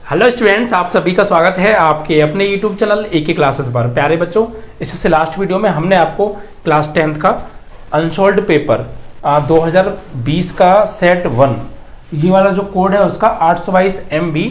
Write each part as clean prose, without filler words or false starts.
Hello students, आप सभी का स्वागत है आपके अपने यूट्यूब चैनल एक क्लासेस पर। प्यारे बच्चों, इससे लास्ट वीडियो में हमने आपको क्लास 10th का अनसॉल्व्ड पेपर 2020 का सेट 1 ये वाला जो कोड है उसका 822 MB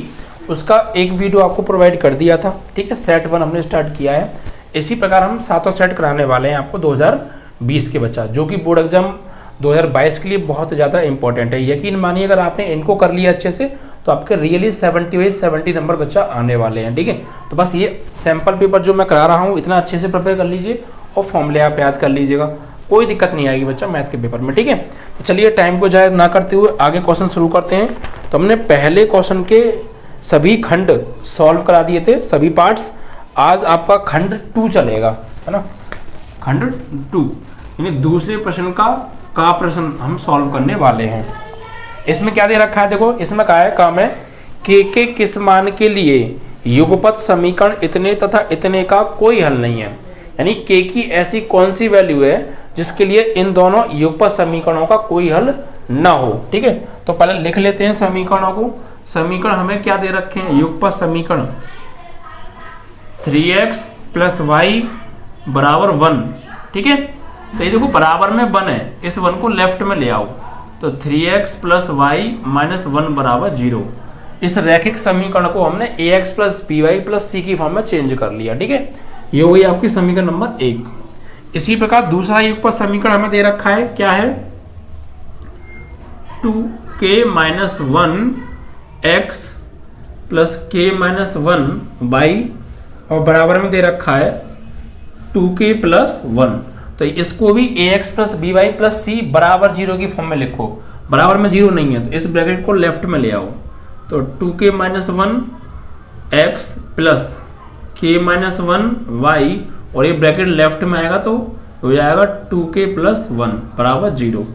उसका एक वीडियो आपको प्रोवाइड कर दिया था। ठीक है, सेट 1 हमने स्टार्ट किया है। इसी प्रकार हम 7वां सेट कराने वाले हैं आपको 2020 के बच्चा, जो कि बोर्ड एग्जाम 2022 के लिए बहुत ज़्यादा इंपॉर्टेंट है। यकीन मानिए अगर आपने इनको कर लिया अच्छे से तो आपके रियली 70 नंबर बच्चा आने वाले हैं। ठीक है, तो बस ये सैम्पल पेपर जो मैं करा रहा हूँ इतना अच्छे से प्रिपेयर कर लीजिए और फॉर्मूले आप याद कर लीजिएगा, कोई दिक्कत नहीं आएगी बच्चा मैथ के पेपर में। ठीक है, तो चलिए टाइम को जाया ना करते हुए आगे क्वेश्चन शुरू करते हैं। तो हमने पहले क्वेश्चन के सभी खंड सॉल्व करा दिए थे, सभी पार्ट्स। आज आपका खंड 2 चलेगा, है ना, खंड 2 यानी दूसरे प्रश्न का प्रश्न हम सॉल्व करने वाले हैं। इसमें क्या दे रखा है, देखो इसमें कहा है काम है के किस मान के लिए युगपत समीकरण इतने तथा इतने का कोई हल नहीं है। यानी के की ऐसी कौन सी वैल्यू है जिसके लिए इन दोनों युगपत समीकरणों का कोई हल ना हो। ठीक है, तो पहले लिख लेते हैं समीकरणों को। समीकरण हमें क्या दे रखे हैं, युगपत समीकरण 3x + y = 1। ठीक है, तो ये देखो बराबर में 1 है, इस 1 को लेफ्ट में ले आओ तो 3x + y - 1 = 0। इस रैखिक समीकरण को हमने ax + by + c की फॉर्म में चेंज कर लिया। ठीक है, ये हो गई आपकी समीकरण नंबर 1। इसी प्रकार दूसरा युगपत समीकरण हमें दे रखा है, क्या है, 2k - 1 x + k - 1 y और बराबर में दे रखा है 2k + 1। तो इसको भी ax + by + c = 0 की फॉर्म में लिखो। बराबर में 0 नहीं है तो इस ब्रैकेट को लेफ्ट में ले आओ तो 2k - 1 x + k - 1 y और ये ब्रैकेट लेफ्ट में आएगा तो हो जाएगा 2k + 1 = 0।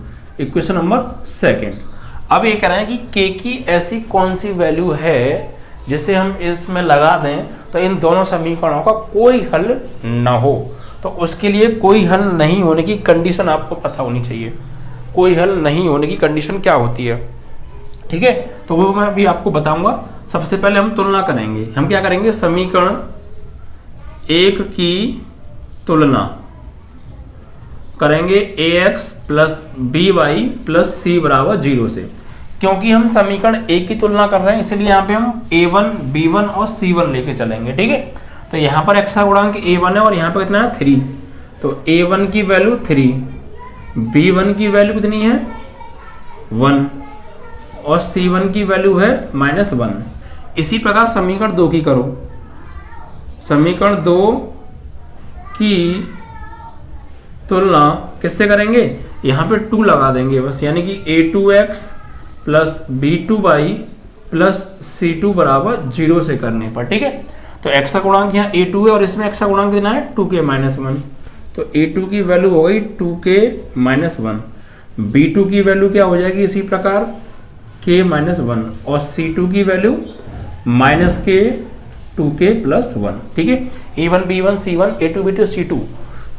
Equation number 2। अब ये कह रहे हैं कि k की ऐसी कौन सी वैल्यू है जिसे हम इसमें लगा दें तो इन दोनों समीकरणों का कोई हल ना हो। तो उसके लिए कोई हल नहीं होने की कंडीशन आपको पता होनी चाहिए। कोई हल नहीं होने की कंडीशन क्या होती है, ठीक है, तो वो मैं अभी आपको बताऊंगा। सबसे पहले हम तुलना करेंगे। हम क्या करेंगे, समीकरण 1 की तुलना करेंगे ax + by + c = 0 से। क्योंकि हम समीकरण 1 की तुलना कर रहे हैं इसलिए यहाँ पे हम a1 b1 और c1 लेके चलेंगे। ठीक है, तो यहाँ पर x का गुणांक a1 है और यहाँ पर कितना है 3, तो a1 की वैल्यू 3, b1 की वैल्यू कितनी है 1 और c1 की वैल्यू है -1। इसी प्रकार समीकरण 2 की करो। समीकरण 2 की तुलना किससे करेंगे, यहाँ पे 2 लगा देंगे बस, यानी कि a2x + b2y + c2 = 0 से करने पर। ठीक है, तो x का गुणांक यहाँ a2 है और इसमें x का गुणांक देना है 2k - 1, तो a2 की वैल्यू हो गई 2k - 1, b2 की वैल्यू क्या हो जाएगी इसी प्रकार k - 1 और c2 की वैल्यू -k 2k + 1। ठीक है, a1 b1 c1 a2 b2 c2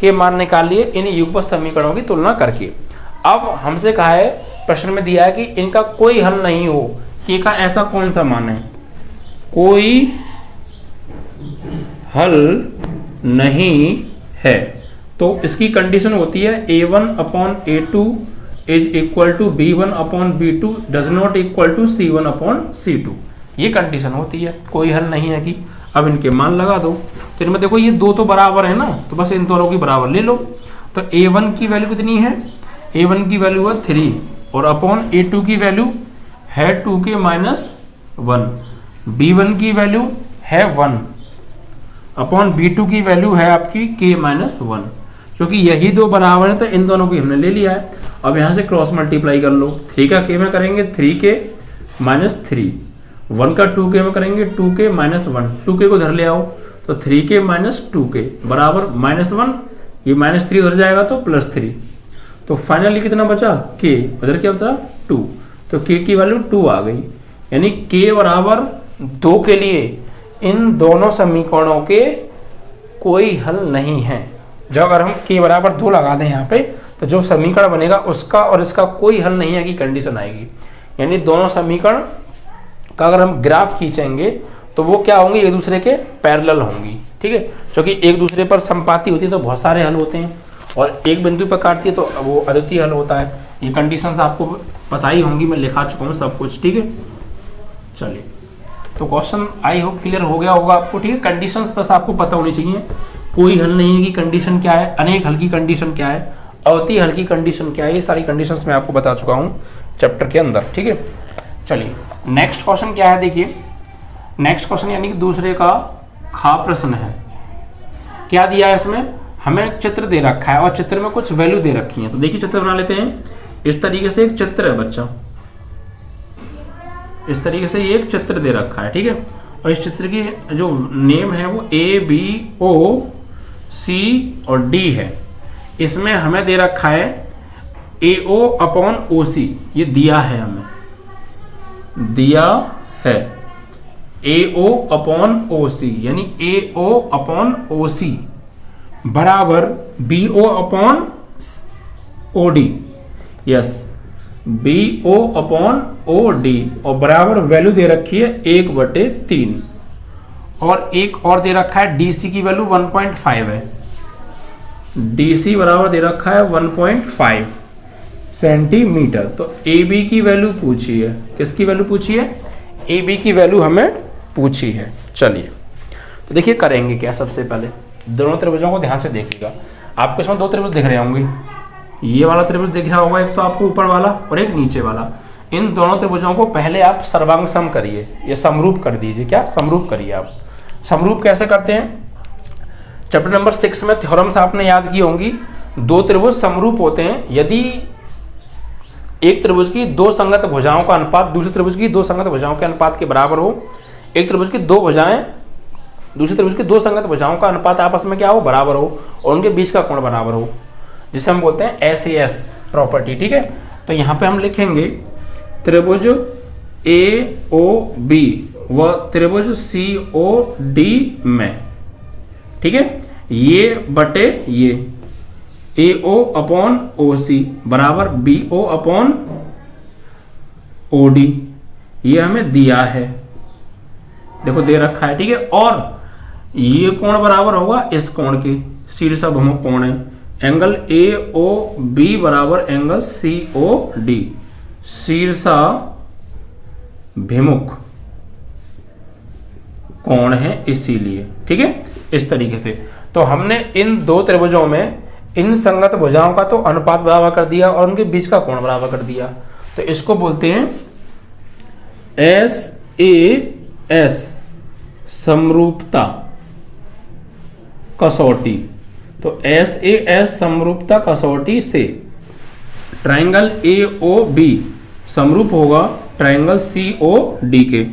के मान निकाल लिए इन युगपत समीकरणों की तुलना करके। अब हमसे कहा है, प्रश्न में दिया है कि इनका कोई हल नहीं हो, k का ऐसा कौन सा मान है, कोई हल नहीं है। तो इसकी कंडीशन होती है a1/a2 = b1/b2 does not equal c1/c2। ये कंडीशन होती है, कोई हल नहीं है कि। अब इनके मान लगा दो, तो इनमें देखो ये दो तो बराबर है ना, तो बस इन दोनों की बराबर ले लो। तो a1 की वैल्यू कितनी है, a1 की वैल्यू है 3 और अपॉन a2 की वैल्यू है 2k - 1, b1 की वैल्यू है 1 अपॉन b2 की वैल्यू है आपकी k - 1। क्योंकि यही दो बराबर है तो इन दोनों की हमने ले लिया है। अब यहाँ से क्रॉस मल्टीप्लाई कर लो, 3 का k में करेंगे 3k - 3, 1 का 2k में करेंगे 2k - 1, 2k को धर ले आओ तो 3k - 2k बराबर -1, ये -3 उधर जाएगा तो +3, तो फाइनली कितना बचा k, उधर क्या बचा 2, तो k की वैल्यू 2 आ गई। यानी k = 2 के लिए इन दोनों समीकरणों के कोई हल नहीं है। जो अगर हम k = 2 लगा दें यहाँ पे तो जो समीकरण बनेगा उसका और इसका कोई हल नहीं है की कंडीशन आएगी। यानी दोनों समीकरण का अगर हम ग्राफ खींचेंगे तो वो क्या होंगे, एक दूसरे के पैरेलल होंगी, ठीक है, क्योंकि एक दूसरे पर समपाती होती है तो बहुत सारे हल होते हैं, और एक बिंदु पर काटती है तो वो अद्वितीय हल होता है। ये कंडीशंस आपको पता ही होंगी, मैं लिखा चुका हूँ सब कुछ, ठीक है। चलिए, तो क्वेश्चन आई होप क्लियर हो गया होगा आपको, ठीक है। कंडीशंस बस आपको पता होनी चाहिए, कोई हल नहीं है कि कंडीशन क्या है, अनेक हल की कंडीशन क्या है, अवधि हल की कंडीशन क्या है, ये सारी कंडीशंस मैं आपको बता चुका हूँ चैप्टर के अंदर, ठीक है। चलिए नेक्स्ट क्वेश्चन क्या है, देखिए नेक्स्ट क्वेश्चन यानी कि दूसरे का खा प्रश्न है। क्या दिया है इसमें, हमें एक चित्र दे रखा है और चित्र में कुछ वैल्यू दे रखी है। तो देखिए चित्र बना लेते हैं। इस तरीके से एक चित्र है बच्चा, इस तरीके से ये एक चित्र दे रखा है, ठीक है। और इस चित्र की जो नेम है वो ABOC और D है। इसमें हमें दे रखा है AO/OC, ये दिया है, हमें दिया है AO/OC, यानी AO/OC बराबर BO/OD, यस BO/OD, और बराबर वैल्यू दे रखी है 1/3, और एक और दे रखा है DC की वैल्यू 1.5 है, DC बराबर दे रखा है 1.5 सेंटीमीटर। तो AB की वैल्यू पूछी है, किसकी वैल्यू पूछी है, AB की वैल्यू हमें पूछी है। चलिए तो देखिए करेंगे क्या, सबसे पहले दोनों त्रिभुजों को ध्यान से देखिएगा। आपको इसमें दो त्रिभुज दिख रहे होंगे, ये वाला त्रिभुज दिख रहा होगा, एक तो आपको ऊपर वाला और एक नीचे वाला। इन दोनों त्रिभुजों को पहले आप सर्वांग सम करिए, ये समरूप कर दीजिए। क्या समरूप करिए आप। समरूप कैसे करते हैं, चैप्टर नंबर 6 में थ्योरम्स आपने याद की होंगी। दो त्रिभुज समरूप होते हैं यदि एक त्रिभुज की दो संगत भुजाओं का अनुपात दूसरे त्रिभुज की दो संगत भुजाओं के अनुपात के बराबर हो। एक त्रिभुज की दो भुजाएं दूसरे त्रिभुज की दो संगत भुजाओं का अनुपात आपस में क्या हो, बराबर हो, और उनके बीच का कोण बराबर हो, जिसे हम बोलते हैं SAS प्रॉपर्टी, ठीक है। तो यहाँ पे हम लिखेंगे त्रिभुज AOB व त्रिभुज COD में, ठीक है, ये बटे ये AO/OC बराबर BO/OD, ये हमें दिया है, देखो दे रखा है, ठीक है। और ये कोण बराबर होगा इस कोण के, शीर्षाभिमुख कोण है, एंगल AOB बराबर एंगल COD, शीर्षाभिमुख कोण है इसीलिए, ठीक है, इस तरीके से। तो हमने इन दो त्रिभुजों में इन संगत भुजाओं का तो अनुपात बराबर कर दिया और उनके बीच का कोण बराबर कर दिया। तो इसको बोलते हैं SAS समरूपता कसौटी। तो SAS समरूपता कसौटी से ट्रायंगल AOB समरूप होगा ट्रायंगल COD के,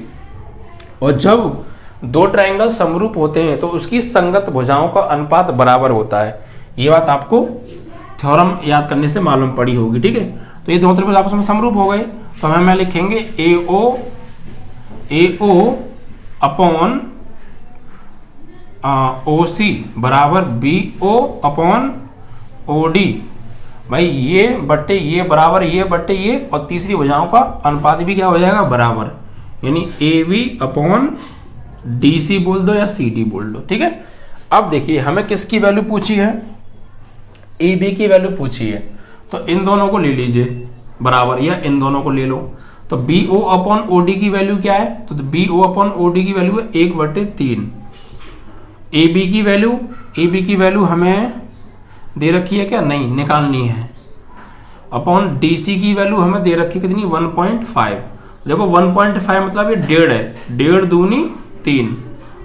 और जब दो ट्रायंगल समरूप होते हैं तो उसकी संगत भुजाओं का अनुपात बराबर होता है। ये बात आपको थ्योरम याद करने से मालूम पड़ी होगी, ठीक है। तो ये दोनों त्रिभुज आपस में समरूप हो गए, तो हमें लिखेंगे AO/OC बराबर BO/OD। भाई ये बट्टे ये बराबर ये बट्टे ये, और तीसरी भुजाओं का अनुपात भी क्या हो जाएगा, बराबर, यानी AB/DC बोल दो या CD बोल दो, ठीक है। अब देखिए हमें किसकी वैल्यू पूछी है, AB की वैल्यू पूछी है, तो इन दोनों को ले लीजिए बराबर, या इन दोनों को ले लो। तो BO/OD की वैल्यू क्या है, तो BO/OD की वैल्यू है 1/3। AB की वैल्यू हमें दे रखी है क्या, नहीं, निकालनी है। अपॉन DC की वैल्यू हमें दे रखी है कितनी, 1.5। देखो 1.5 मतलब ये 1.5 है, 1.5 दूनी 3,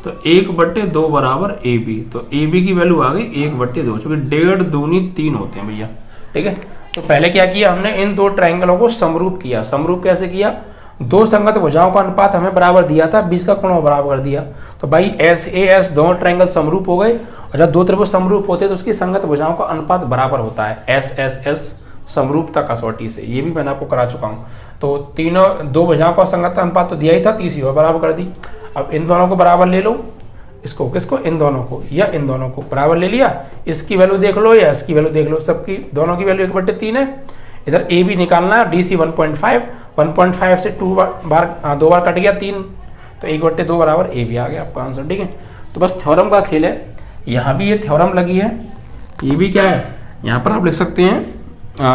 तो 1/2 बराबर AB। तो AB की वैल्यू आ गई 1/2, क्योंकि 1.5 दूनी 3 होते हैं भैया, ठीक है। तो पहले क्या किया हमने, इन दो ट्रायंगलों को समरूप किया। समरूप कैसे किया, दो संगत भुजाओं का अनुपात हमें बराबर दिया था, बीच का कोण बराबर कर दिया। तो भाई SAS दोनों ट्रायंगल समरूप हो गए, और जब दो त्रिभुज समरूप होते हैं तो उसकी संगत भुजाओं का अनुपात बराबर होता है SSS समरूपता कसौटी से। ये भी मैंने आपको करा चुका हूँ। तो तीनों दो भुजाओं का संगत अनुपात तो दिया ही था, तीसरी और बराबर कर दी। अब इन दोनों को बराबर ले लो, इसको किसको, इन दोनों को या इन दोनों को बराबर ले लिया। इसकी वैल्यू देख लो या इसकी वैल्यू देख लो, सबकी दोनों की वैल्यू 1/3 है। इधर ए बी निकालना है, डी सी 1.5 से 2 बार कट गया 3, तो 1/2 बराबर ए बी आ गया आपका आंसर। ठीक है, तो बस थ्योरम का खेल है। यहाँ भी ये थ्योरम लगी है, ये भी क्या है, यहाँ पर आप लिख सकते हैं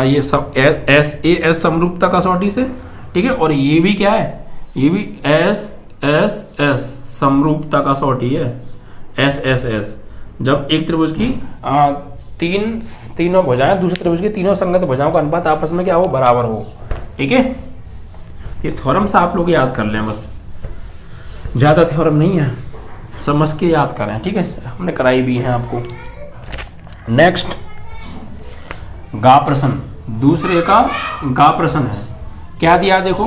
ये सब एस समरूपता कसौटी से। ठीक है, और ये भी क्या है, ये भी एस समरूपता कसौटी है, एस। जब एक त्रिभुज की तीनों भुजाएं दूसरे त्रिभुज की तीनों संगत भुजाओं का अनुपात आपस में क्या हो, बराबर हो। ठीक है, ये थ्योरम से आप लोग याद कर लें, बस ज्यादा थ्योरम नहीं है, समझ के याद करें। ठीक है, हमने कराई भी है आपको। नेक्स्ट गा प्रश्न, दूसरे का गा प्रश्न है। क्या दिया देखो,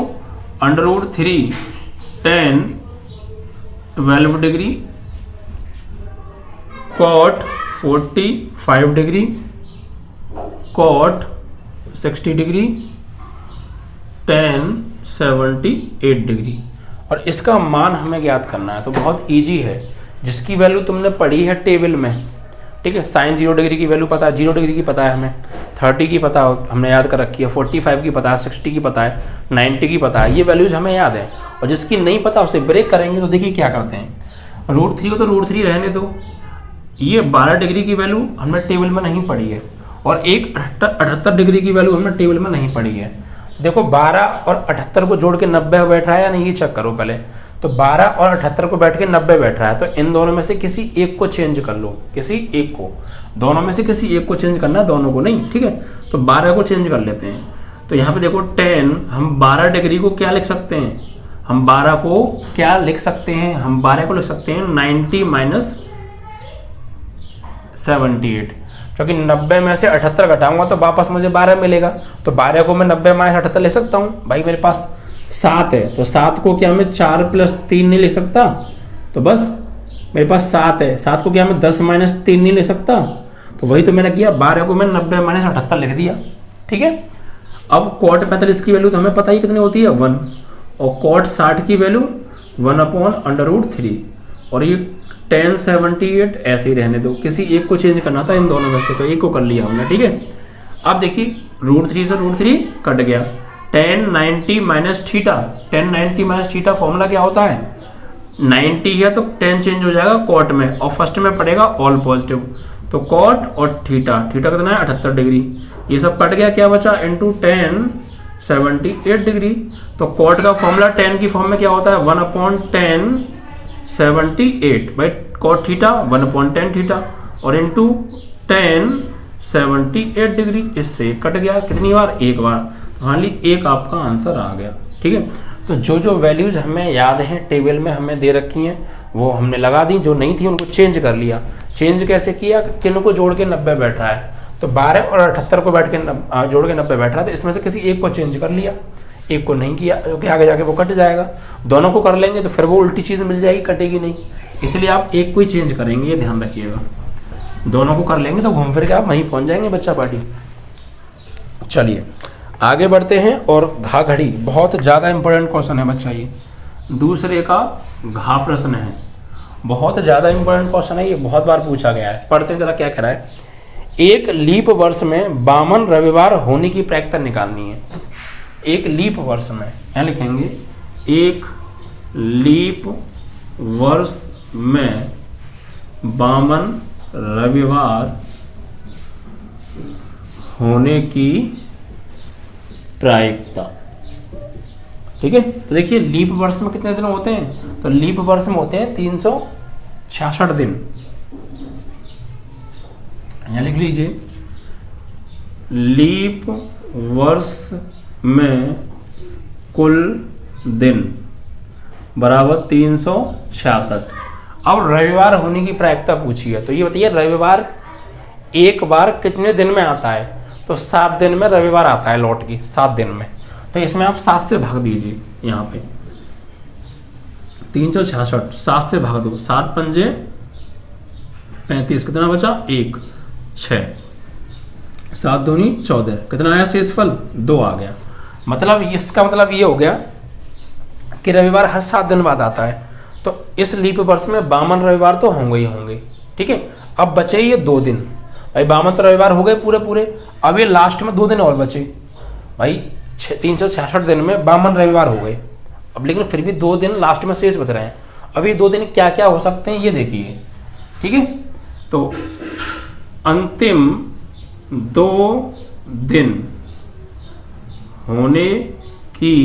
√3 tan 12 degree cot 45 degree cot 60 degree tan 78 degree, और इसका मान हमें ज्ञात करना है। तो बहुत इजी है, जिसकी वैल्यू तुमने पढ़ी है टेबल में। ठीक है, साइन 0 डिग्री की वैल्यू पता है, 0 डिग्री की पता है हमें, 30 की पता हमने याद कर रखी है, 45 की पता है, 60 की पता है, 90 की पता है, ये वैल्यूज हमें याद है। और जिसकी नहीं पता उसे ब्रेक करेंगे। तो देखिए क्या करते हैं, √3 को तो √3 रहने दो, ये 12 डिग्री की वैल्यू हमने टेबल में नहीं पढ़ी है, और एक 78 डिग्री की वैल्यू हमने टेबल में नहीं पढ़ी है। देखो 12 और 78 को जोड़ के 90 बैठ रहा है या नहीं, ये चेक करो पहले। तो 12 और 78 को बैठ के 90 बैठ रहा है, तो इन दोनों में से किसी एक को चेंज कर लो, किसी एक को, दोनों में से किसी एक को चेंज करना है, दोनों को नहीं। ठीक है, तो 12 को चेंज कर लेते हैं। तो यहाँ पे देखो 10, हम 12 डिग्री को क्या लिख सकते हैं, हम 12 को क्या लिख सकते हैं, हम 12 को लिख सकते हैं 90 माइनस 78, क्योंकि 90 में से 78 घटाऊंगा तो वापस मुझे 12 मिलेगा। तो 12 को मैं 90 माइनस 78 लिख सकता हूँ। भाई मेरे पास 7 है, तो 7 को क्या मैं 4 + 3 नहीं लिख सकता, तो बस मेरे पास 7 है, 7 को क्या मैं 10 - 3 नहीं लिख सकता, तो वही तो मैंने किया, 12 को मैं 90 माइनस 78 लिख दिया। ठीक है, अब cot 45 की वैल्यू तो हमें पता ही कितनी होती है, 1, और cot 60 की वैल्यू 1/√3, और ये tan 78 ऐसे ही रहने दो, किसी एक को चेंज करना था इन दोनों में से, तो एक को कर लिया हमने। ठीक है, अब देखिए √3 से √3 कट गया, tan 90 minus theta, tan 90 minus theta formula क्या होता है, 90 है तो tan चेंज हो जाएगा cot में, और फर्स्ट में पड़ेगा ऑल पॉजिटिव, तो cot और थीटा कितना है 78 डिग्री, ये सब कट गया, क्या बचा, इंटू tan 78 डिग्री। तो cot का फॉर्मूला tan की फॉर्म में क्या होता है, 1/tan 78, भाई cot थीटा 1/tan थीटा, और इंटू tan 78 डिग्री, इससे कट गया, कितनी बार, एक बार, तो हाली एक आपका आंसर आ गया। ठीक है, तो जो वैल्यूज हमें याद हैं टेबल में हमें दे रखी हैं वो हमने लगा दी, जो नहीं थी उनको चेंज कर लिया। चेंज कैसे किया, किन को जोड़ के 90 बैठ रहा है, तो 12 और 78 को बैठ के जोड़ के 90 बैठ रहा है, तो इसमें से किसी एक को चेंज कर लिया, एक को नहीं किया, जो कि आगे जाके वो कट जाएगा। दोनों को कर लेंगे तो फिर वो उल्टी चीज़ मिल जाएगी, कटेगी नहीं, इसलिए आप एक को ही चेंज करेंगे, ये ध्यान रखिएगा। दोनों को कर लेंगे तो घूम फिर के आप वहीं पहुँच जाएंगे बच्चा पार्टी। चलिए आगे बढ़ते हैं, और घा घड़ी बहुत ज़्यादा इंपॉर्टेंट क्वेश्चन है बच्चा, ये दूसरे का घा प्रश्न है, बहुत ज़्यादा इंपॉर्टेंट क्वेश्चन है, ये बहुत बार पूछा गया है। पढ़ते हैं जरा क्या कह रहा है, एक लीप वर्ष में 52 रविवार होने की प्रायिकता निकालनी है। एक लीप वर्ष में, यहाँ लिखेंगे एक लीप वर्ष में 52 रविवार होने की प्रायिकता। ठीक है, तो देखिए लीप वर्ष में कितने दिन होते हैं, तो लीप वर्ष में होते हैं 366 दिन। यहाँ लिख लीजिए, लीप वर्ष में कुल दिन बराबर 366। अब रविवार होने की प्रायिकता पूछी है, तो ये बताइए रविवार एक बार कितने दिन में आता है, तो 7 दिन में रविवार आता है लौट की, 7 दिन में। तो इसमें आप 7 से भाग दीजिए, यहाँ पे 366 7 से भाग दो, 7 पंजे 35, कितना बचा 1, 6, 7 दूनी 14, कितना आया शेषफल 2 आ गया। मतलब इसका मतलब ये हो गया कि रविवार हर 7 दिन बाद आता है, तो इस लीप वर्ष में 52 रविवार तो होंगे ही होंगे। ठीक है, अब बचे ये 2 दिन, भाई 52 तो रविवार हो गए पूरे पूरे, अब ये लास्ट में 2 दिन और बचे, भाई 366 दिन में 52 रविवार हो गए। अब लेकिन फिर भी 2 दिन लास्ट में शेष बच रहे हैं। अब ये 2 दिन क्या क्या हो सकते हैं ये देखिए, ठीक है। तो अंतिम 2 दिन होने की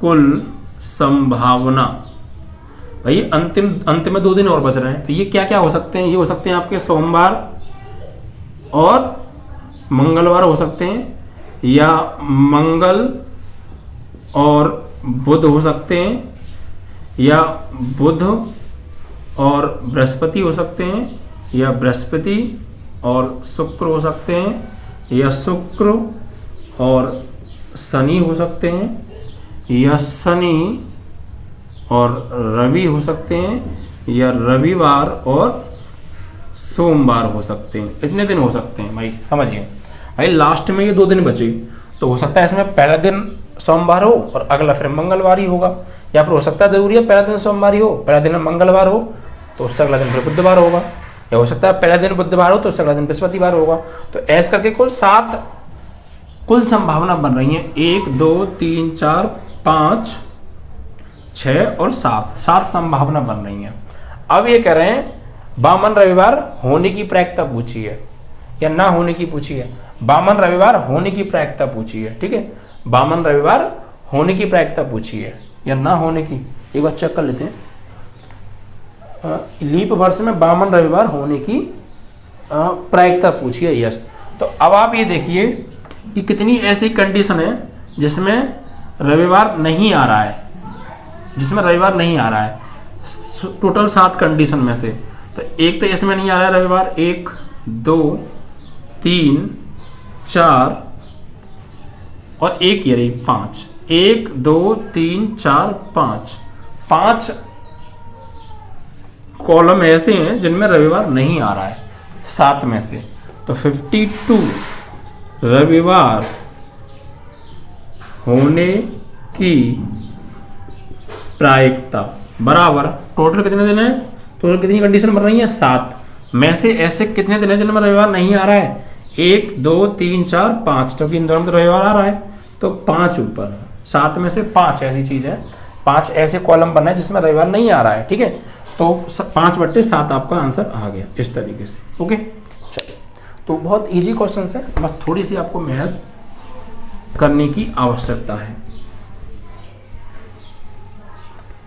कुल संभावना, भाई अंतिम में 2 दिन और बच रहे हैं, तो ये क्या क्या हो सकते हैं? ये हो सकते हैं आपके सोमवार और मंगलवार हो सकते हैं, या मंगल और बुध हो सकते हैं, या बुध और बृहस्पति हो सकते हैं, या बृहस्पति और शुक्र हो सकते हैं, या शुक्र और शनि हो सकते हैं, या शनि और रवि हो सकते हैं, या रविवार और सोमवार हो सकते हैं। इतने दिन हो सकते हैं भाई, समझिए भाई। लास्ट में ये 2 दिन बचे, तो हो सकता है इसमें पहला दिन सोमवार हो और अगला फिर मंगलवार ही होगा, या फिर हो सकता है जरूरी है पहला दिन सोमवार ही हो, पहला दिन मंगलवार हो तो उससे अगला दिन फिर बुधवार होगा, या हो सकता है पहला दिन बुधवार हो तो उससे अगला दिन बृहस्पतिवार होगा। तो ऐसे करके कुल 7 कुल संभावना बन रही है। 1 2 3 4 5 6 और 7 संभावना बन रही है। अब ये कह रहे हैं 52 रविवार होने की प्रायिकता पूछी है या ना होने की पूछी है। 52 रविवार होने की प्रायिकता पूछी है, ठीक है। 52 रविवार होने की प्रायिकता पूछी है या ना होने की, एक बार चेक कर लेते हैं। लीप वर्ष में 52 रविवार होने की प्रायिकता पूछी है, यस। तो अब आप ये देखिए कि कितनी ऐसी कंडीशन है जिसमें रविवार नहीं आ रहा है, जिसमें रविवार नहीं आ रहा है। टोटल 7 कंडीशन में से तो एक तो इसमें नहीं आ रहा है रविवार, 1 2 3 4 और एक ये रही 5। 1 2 3 4 5 कॉलम ऐसे हैं जिनमें रविवार नहीं आ रहा है 7 में से। तो 52 रविवार होने की प्रायिकता बराबर टोटल कितने दिन है, टोटल कितनी कंडीशन बन रही है 7 में से ऐसे कितने दिन है जिनमें रविवार नहीं आ रहा है 1 2 3 4 5, क्योंकि इन दोनों में तो रविवार आ रहा है तो 5 ऊपर 7 में से 5 ऐसी चीज है, 5 ऐसे कॉलम बनना है जिसमें रविवार नहीं आ रहा है, ठीक है। तो 5/7 आपका आंसर आ गया इस तरीके से, ओके। चलिए, तो बहुत इजी क्वेश्चन है, बस थोड़ी सी आपको मेहनत करने की आवश्यकता है।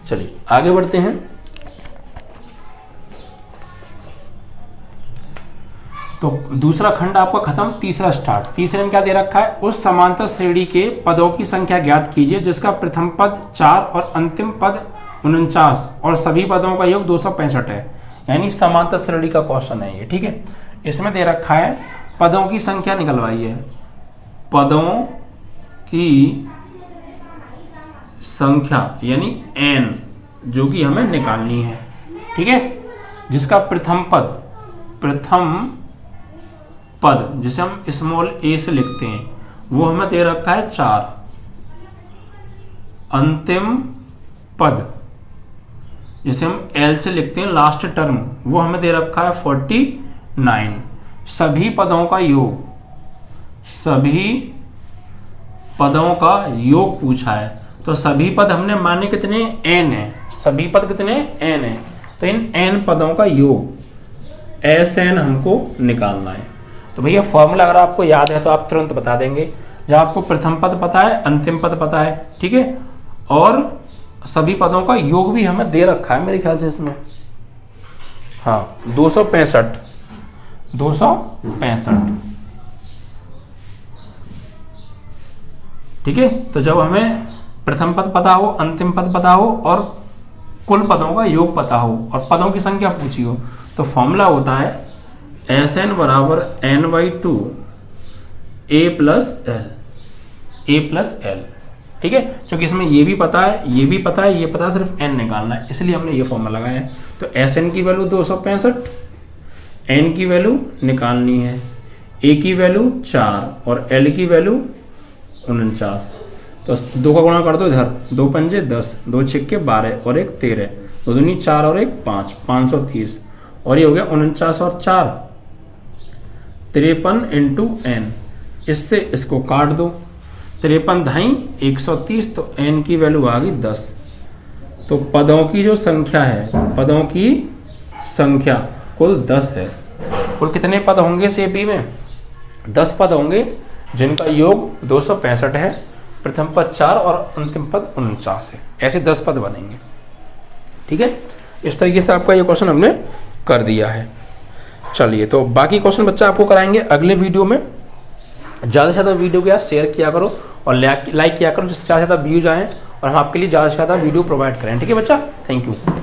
चलिए आगे बढ़ते हैं। तो दूसरा खंड आपका खत्म, तीसरा स्टार्ट। तीसरे में क्या दे रखा है, उस समांतर श्रेणी के पदों की संख्या ज्ञात कीजिए जिसका प्रथम पद 4 और अंतिम पद 49 और सभी पदों का योग 265 है। यानी समांतर श्रेणी का क्वेश्चन है ये, ठीक है। इसमें दे रखा है पदों की संख्या निकलवाई है, पदों की संख्या यानी n जो कि हमें निकालनी है, ठीक है। जिसका प्रथम पद जिसे हम स्मॉल a से लिखते हैं वो हमें दे रखा है 4। अंतिम पद जिसे हम L से लिखते हैं लास्ट टर्म वो हमें दे रखा है 49। सभी पदों का योग, सभी पदों का योग पूछा है, तो सभी पद हमने माने कितने n है, सभी पद कितने n है, तो इन n पदों का योग Sn हमको निकालना है। तो भैया फॉर्मूला अगर आपको याद है तो आप तुरंत बता देंगे। जब आपको प्रथम पद पता है, अंतिम पद पता है, ठीक है, और सभी पदों का योग भी हमें दे रखा है मेरे ख्याल से इसमें, हाँ 265। ठीक है। तो जब हमें प्रथम पद पता हो, अंतिम पद पता हो और कुल पदों का योग पता हो और पदों की संख्या पूछी हो, तो फॉर्मूला होता है Sn बराबर n/2 a प्लस l, ठीक है। क्योंकि इसमें ये भी पता है, ये भी पता है, ये पता है, सिर्फ n निकालना है, इसलिए हमने ये फॉर्मूला लगाया है। तो Sn की वैल्यू 265, n की वैल्यू निकालनी है, a की वैल्यू 4 और l की वैल्यू 49। तो 2 का गुणा कर दो इधर, 2 पंजे 10, 2 छिक्के 12 और 1 13, 2 दूनी 4 और 1 5, 530 और ये हो गया 49 और 4 53 × n। इससे इसको काट दो 53 धाई 130, तो n की वैल्यू आ गई 10। तो पदों की जो संख्या है, पदों की संख्या कुल 10 है। कुल कितने पद होंगे इस एपी में? 10 पद होंगे जिनका योग 265 है। प्रथम पद 4 और अंतिम पद 49 है। ऐसे 10 पद बनेंगे। ठीक है, इस तरीके से आपका ये क्वेश्चन हमने कर दिया है। चलिए, तो बाकी क्वेश्चन बच्चा आपको कराएंगे अगले वीडियो में। ज़्यादा से ज़्यादा वीडियो को यार शेयर किया करो और लाइक किया करो, जिससे ज़्यादा से ज़्यादा व्यूज आएँ और हम आपके लिए ज़्यादा से ज़्यादा वीडियो प्रोवाइड करें। ठीक है बच्चा, थैंक यू।